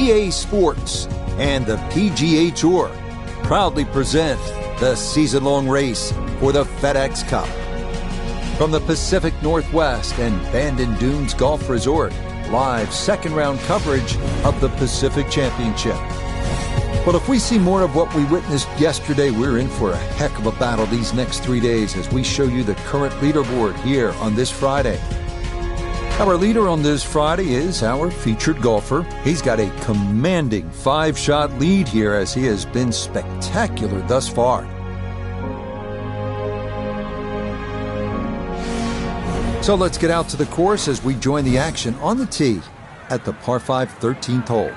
EA Sports and the PGA Tour proudly present the season-long race for the FedEx Cup. From the Pacific Northwest and Bandon Dunes Golf Resort, live second-round coverage of the Pacific Championship. Well, if we see more of what we witnessed yesterday, we're in for a heck of a battle these next 3 days as we show you the current leaderboard here on this Friday. Our leader on this Friday is our featured golfer. He's got a commanding 5-shot lead here as he has been spectacular thus far. So let's get out to the course as we join the action on the tee at the par 5 13th hole.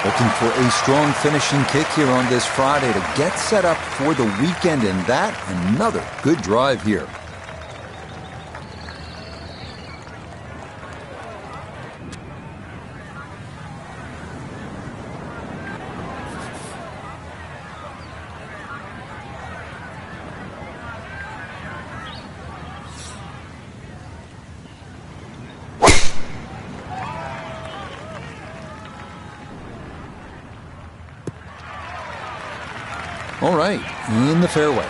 Looking for a strong finishing kick here on this Friday to get set up for the weekend, and that another good drive here. All right, in the fairway.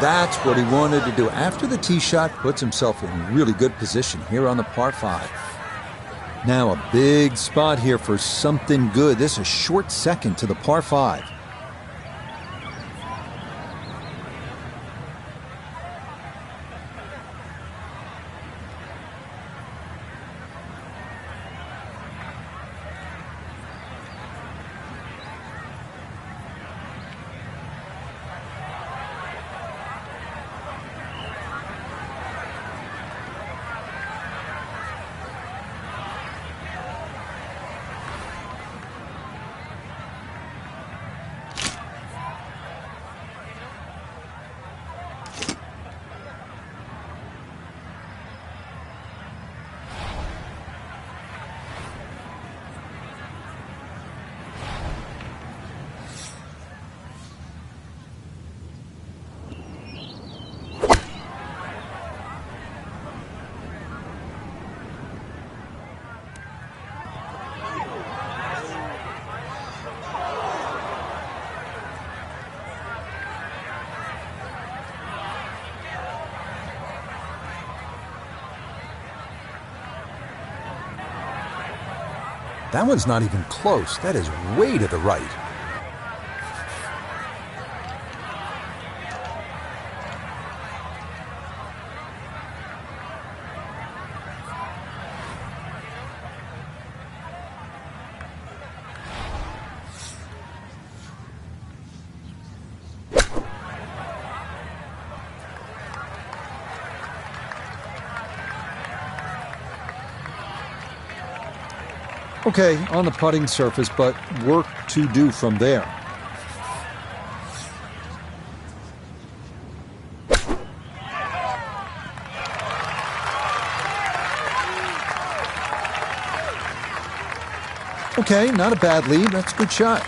That's what he wanted to do. After the tee shot, puts himself in really good position here on the par 5. Now a big spot here for something good. This is a short second to the par 5. That one's not even close. That is way to the right. Okay, on the putting surface, but work to do from there. Okay, not a bad lead. That's a good shot.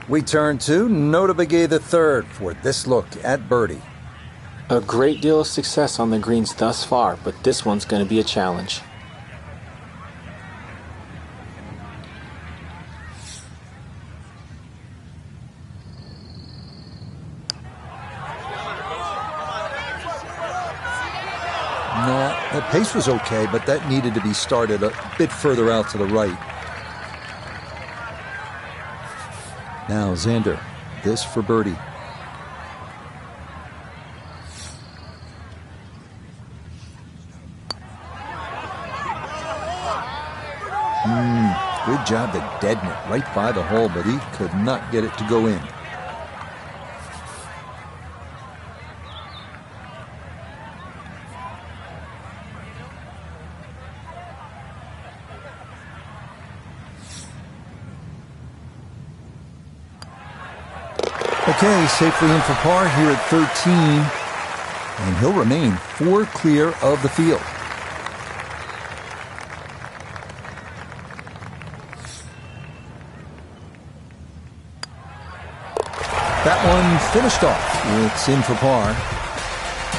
We turn to Nota Begay III for this look at birdie. A great deal of success on the greens thus far, but this one's going to be a challenge. No, the pace was okay, but that needed to be started a bit further out to the right. Now Xander, this for birdie. Good job to deaden it right by the hole, but he could not get it to go in. Okay, safely in for par here at 13, and he'll remain 4 clear of the field. That one finished off. It's in for par,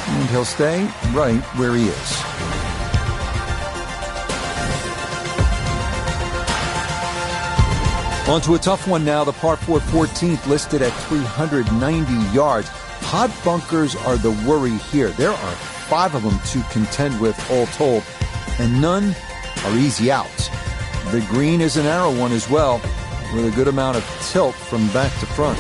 and he'll stay right where he is. On to a tough one now, the par 4 14th listed at 390 yards. Pot bunkers are the worry here. There are 5 of them to contend with all told, and none are easy outs. The green is a narrow one as well, with a good amount of tilt from back to front.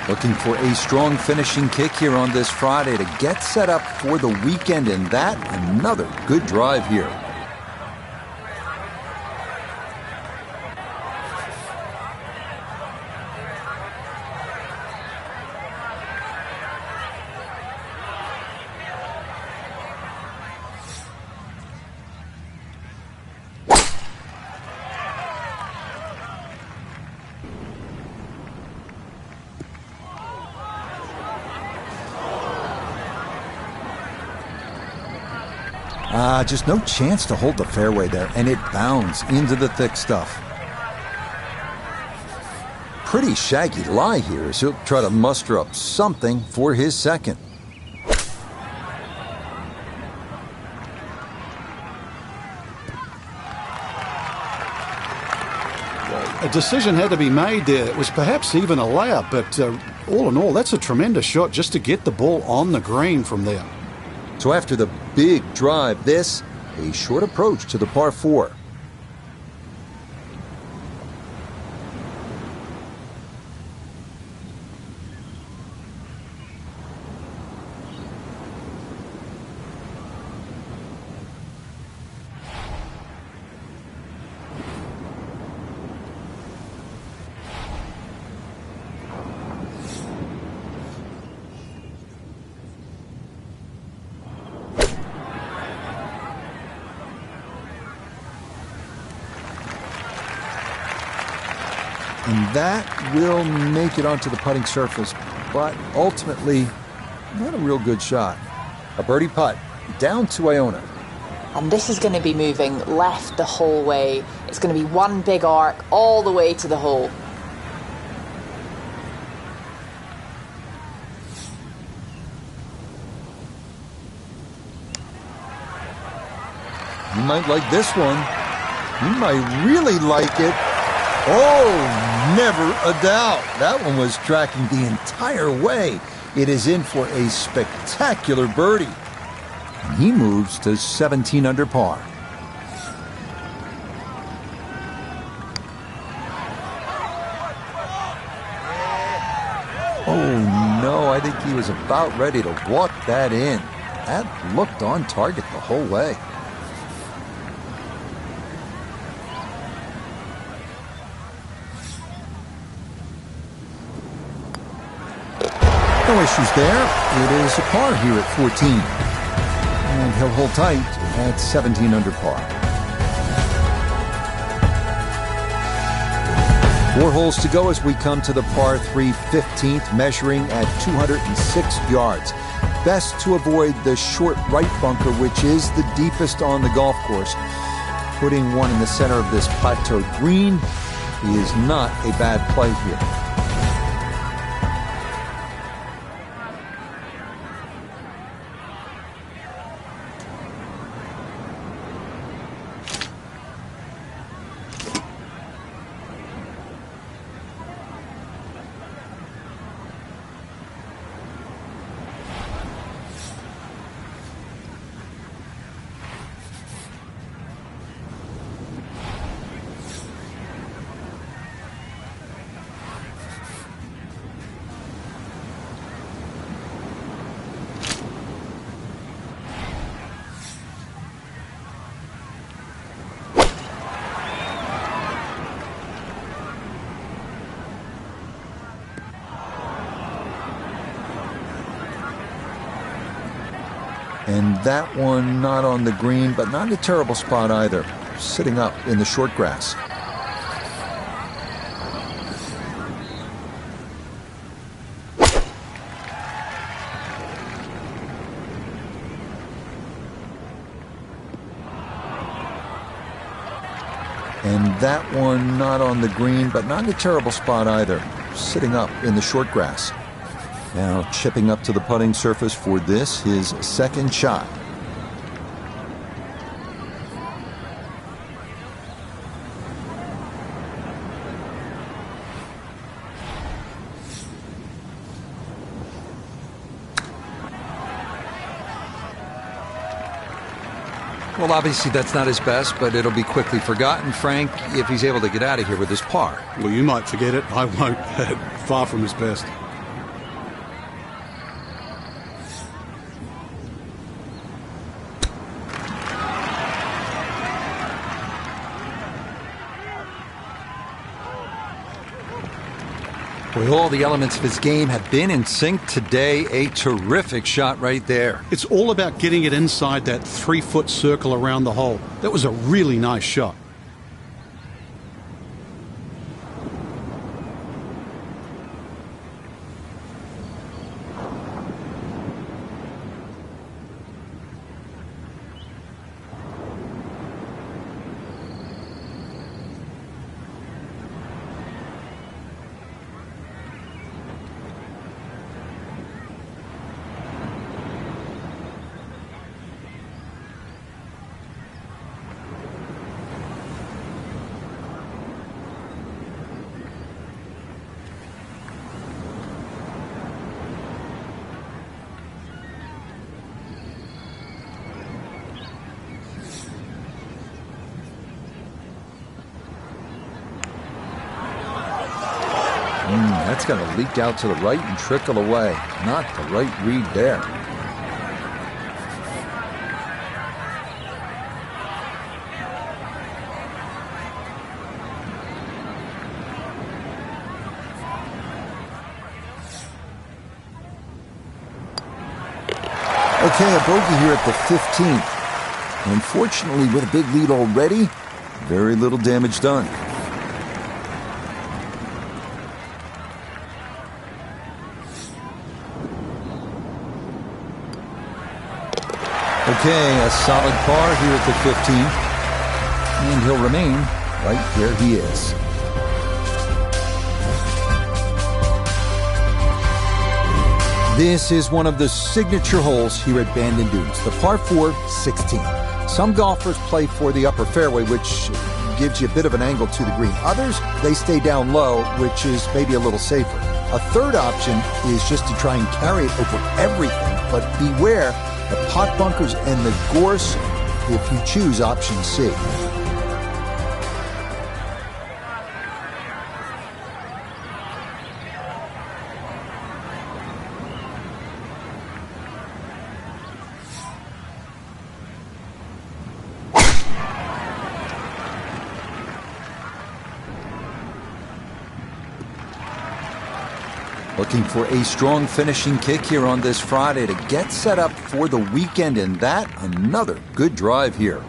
Looking for a strong finishing kick here on this Friday to get set up for the weekend, and that another good drive here. Just no chance to hold the fairway there, and it bounds into the thick stuff. Pretty shaggy lie here as he'll try to muster up something for his second. A decision had to be made there. It was perhaps even a layup, but all in all, that's a tremendous shot just to get the ball on the green from there. So after the big drive, this, a short approach to the par 4. And that will make it onto the putting surface, but ultimately, not a real good shot. A birdie putt down to Iona. And this is going to be moving left the whole way. It's going to be one big arc all the way to the hole. You might like this one. You might really like it. Oh, never a doubt. That one was tracking the entire way. It is in for a spectacular birdie. And he moves to 17 under par. think he was about ready to walk that in. That looked on target the whole way. No issues there. It is a par here at 14. And he'll hold tight at 17 under par. 4 holes to go as we come to the par 3 15th, measuring at 206 yards. Best to avoid the short right bunker, which is the deepest on the golf course. Putting one in the center of this plateaued green is not a bad play here. And that one not on the green, but not a terrible spot either. Sitting up in the short grass. And that one not on the green, but not a terrible spot either. Sitting up in the short grass. Now chipping up to the putting surface for this, his second shot. Well, obviously that's not his best, but it'll be quickly forgotten, Frank, if he's able to get out of here with his par. Well, you might forget it. I won't. Far from his best. With all the elements of his game have been in sync today, a terrific shot right there. It's all about getting it inside that 3-foot circle around the hole. That was a really nice shot. That's going to leak out to the right and trickle away. Not the right read there. Okay, a bogey here at the 15th. Unfortunately, with a big lead already, very little damage done. Okay, a solid par here at the 15th. And he'll remain right where he is. This is one of the signature holes here at Bandon Dunes, the par 4 16. Some golfers play for the upper fairway, which gives you a bit of an angle to the green. Others, they stay down low, which is maybe a little safer. A third option is just to try and carry it over everything, but beware the pot bunkers and the gorse if you choose option C. Looking for a strong finishing kick here on this Friday to get set up for the weekend, and that another good drive here.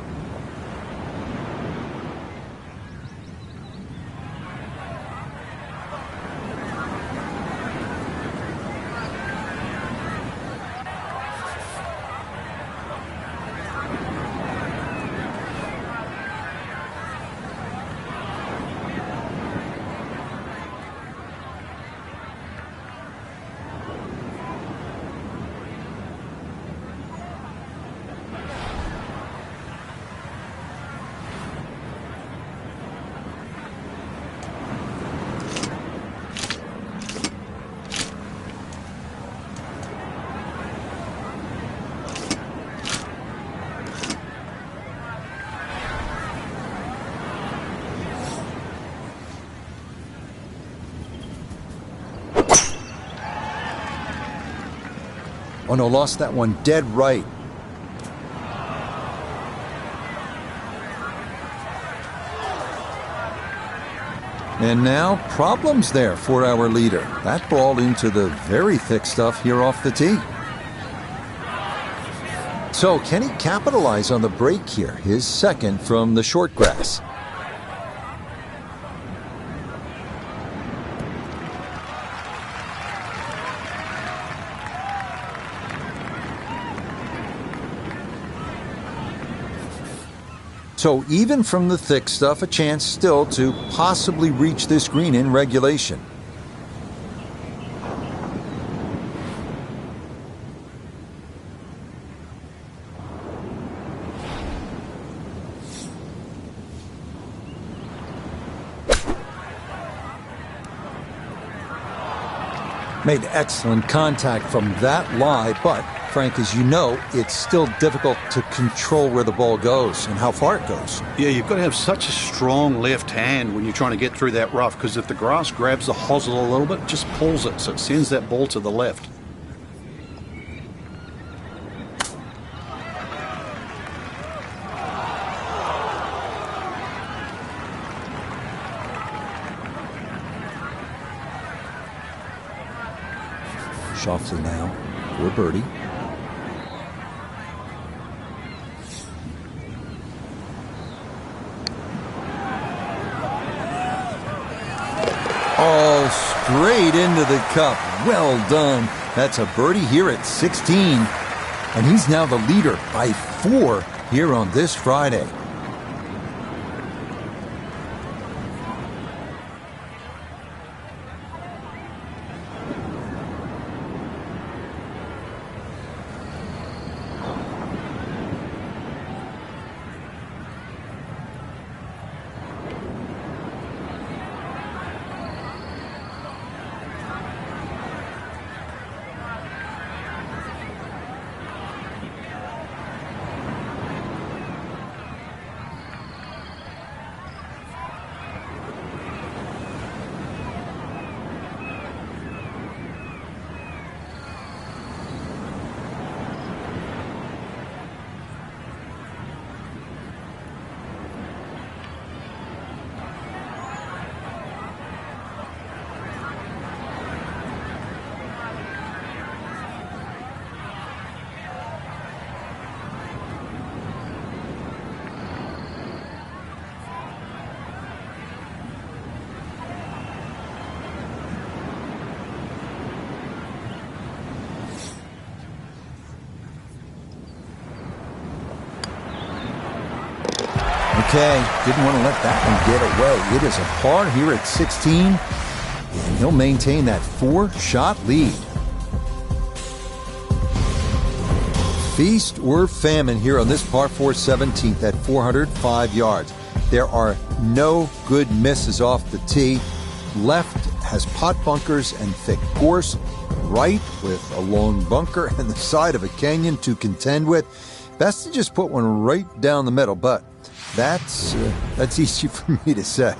Oh no, lost that one dead right. And now problems there for our leader. That ball into the very thick stuff here off the tee. So can he capitalize on the break here? His second from the short grass. So even from the thick stuff, a chance still to possibly reach this green in regulation. Made excellent contact from that lie, but Frank, as you know, it's still difficult to control where the ball goes and how far it goes. Yeah, you've got to have such a strong left hand when you're trying to get through that rough, because if the grass grabs the hosel a little bit, it just pulls it, so it sends that ball to the left. Shoffley now for birdie. All straight into the cup. Well done. That's a birdie here at 16. And he's now the leader by 4 here on this Friday. Okay, didn't want to let that one get away. It is a par here at 16, and he'll maintain that 4-shot lead. Feast or famine here on this par 4 17th at 405 yards. There are no good misses off the tee. Left has pot bunkers and thick gorse. Right with a long bunker and the side of a canyon to contend with. Best to just put one right down the middle, but that's easy for me to say.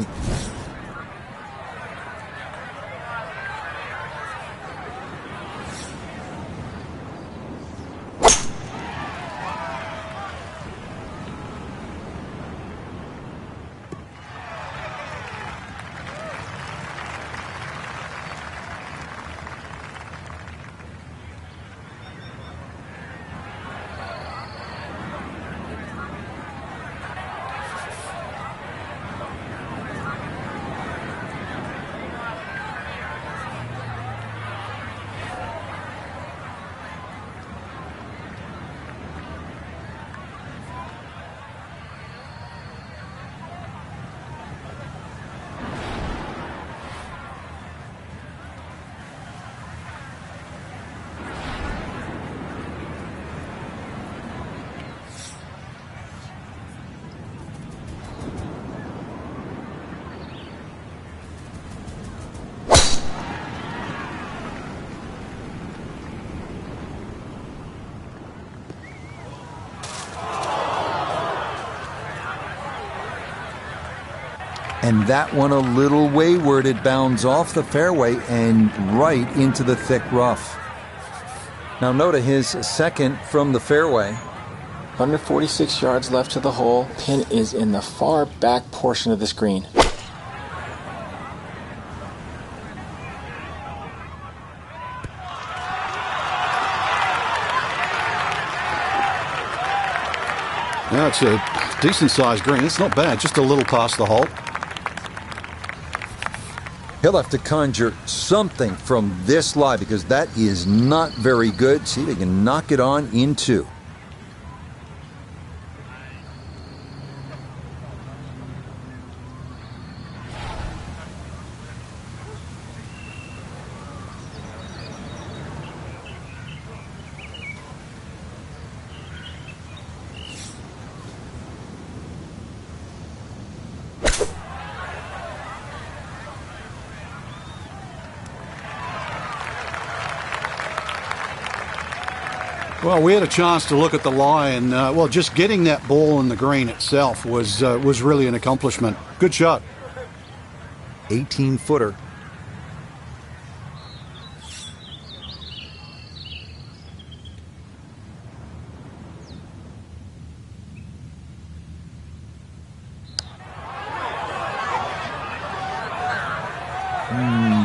And that one a little wayward. It bounds off the fairway and right into the thick rough. Now Nota, his second from the fairway. 146 yards left to the hole. Pin is in the far back portion of this green. Now it's a decent-sized green. It's not bad, just a little past the hole. He'll have to conjure something from this lie because that is not very good. See if they can knock it on in two. Well, we had a chance to look at the lie, and well, just getting that ball in the green itself was really an accomplishment. Good shot. 18-footer.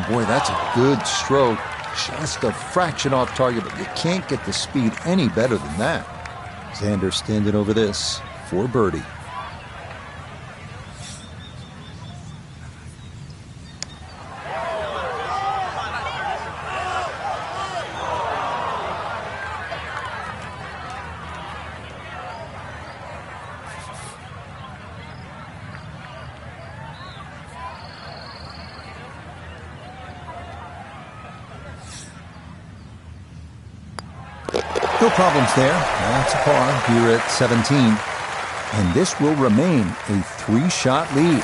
Boy, that's a good stroke. Just a fraction off target, but you can't get the speed any better than that. Xander standing over this for birdie. No problems there. That's a par here at 17. And this will remain a 3-shot lead.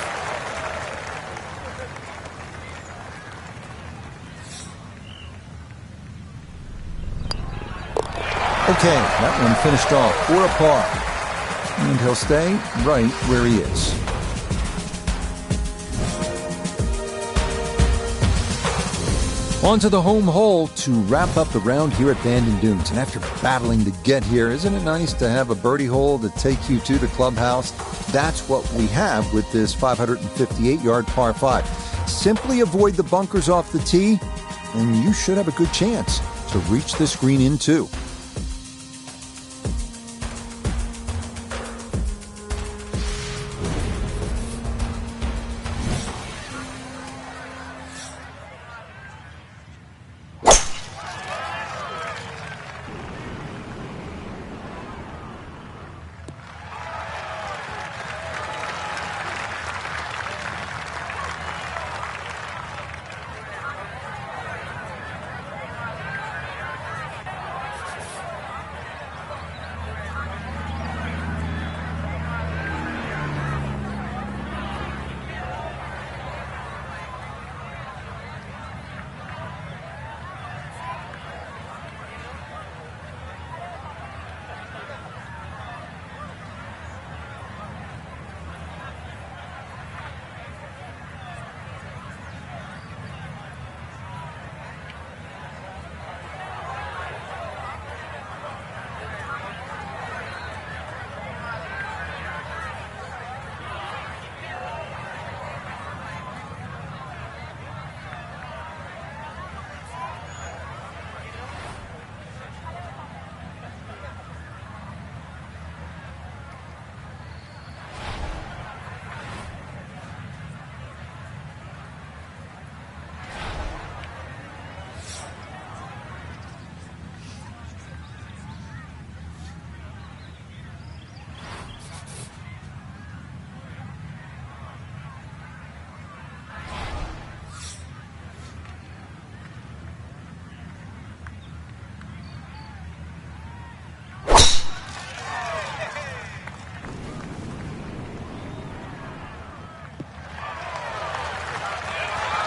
Okay, that one finished off for a par. And he'll stay right where he is. On to the home hole to wrap up the round here at Bandon Dunes. And after battling to get here, isn't it nice to have a birdie hole to take you to the clubhouse? That's what we have with this 558-yard par 5. Simply avoid the bunkers off the tee, and you should have a good chance to reach this green in two.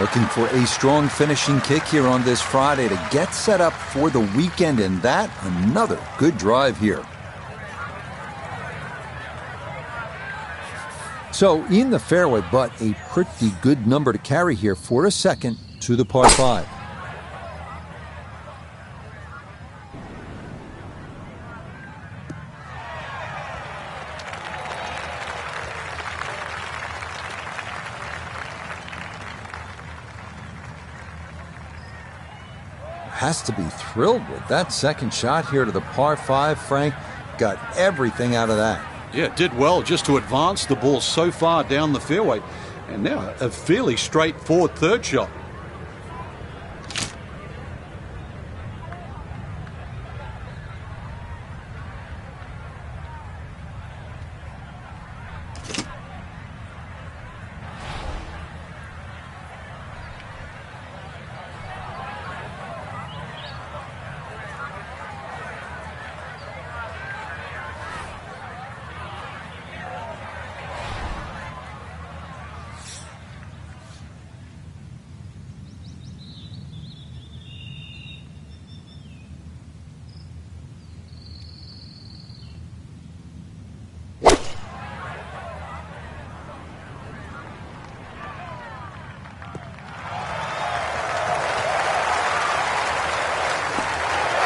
Looking for a strong finishing kick here on this Friday to get set up for the weekend, and that another good drive here. So in the fairway, but a pretty good number to carry here for a second to the par 5. Has to be thrilled with that second shot here to the par 5, Frank. Got everything out of that. Yeah, did well just to advance the ball so far down the fairway. And now a fairly straightforward third shot.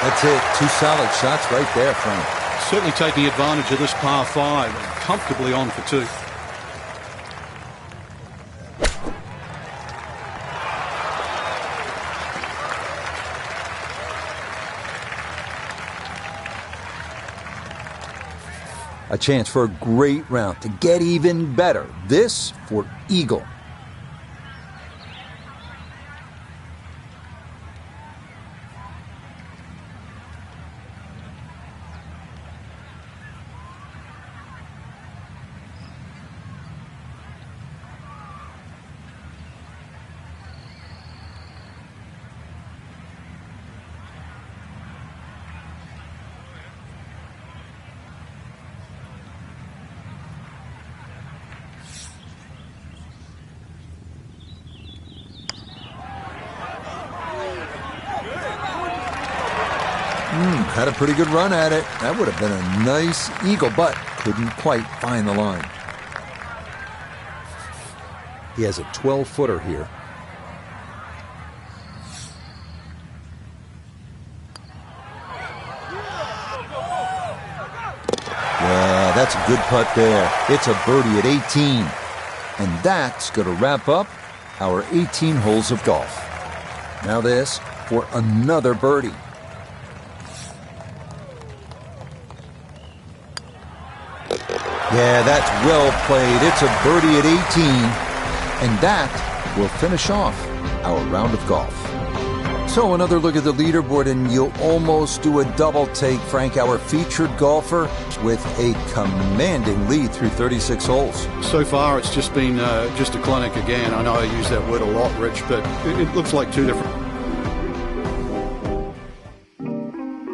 That's it. 2 solid shots right there, Frank. Certainly taking advantage of this par 5 and comfortably on for 2. A chance for a great round to get even better. This for eagle. Had a pretty good run at it. That would have been a nice eagle, but couldn't quite find the line. He has a 12-footer here. Yeah, that's a good putt there. It's a birdie at 18. And that's going to wrap up our 18 holes of golf. Now this for another birdie. Yeah, that's well played. It's a birdie at 18. And that will finish off our round of golf. So another look at the leaderboard, and you'll almost do a double take, Frank. Our featured golfer with a commanding lead through 36 holes. So far, it's just been just a clinic again. I know I use that word a lot, Rich, but it looks like 2 different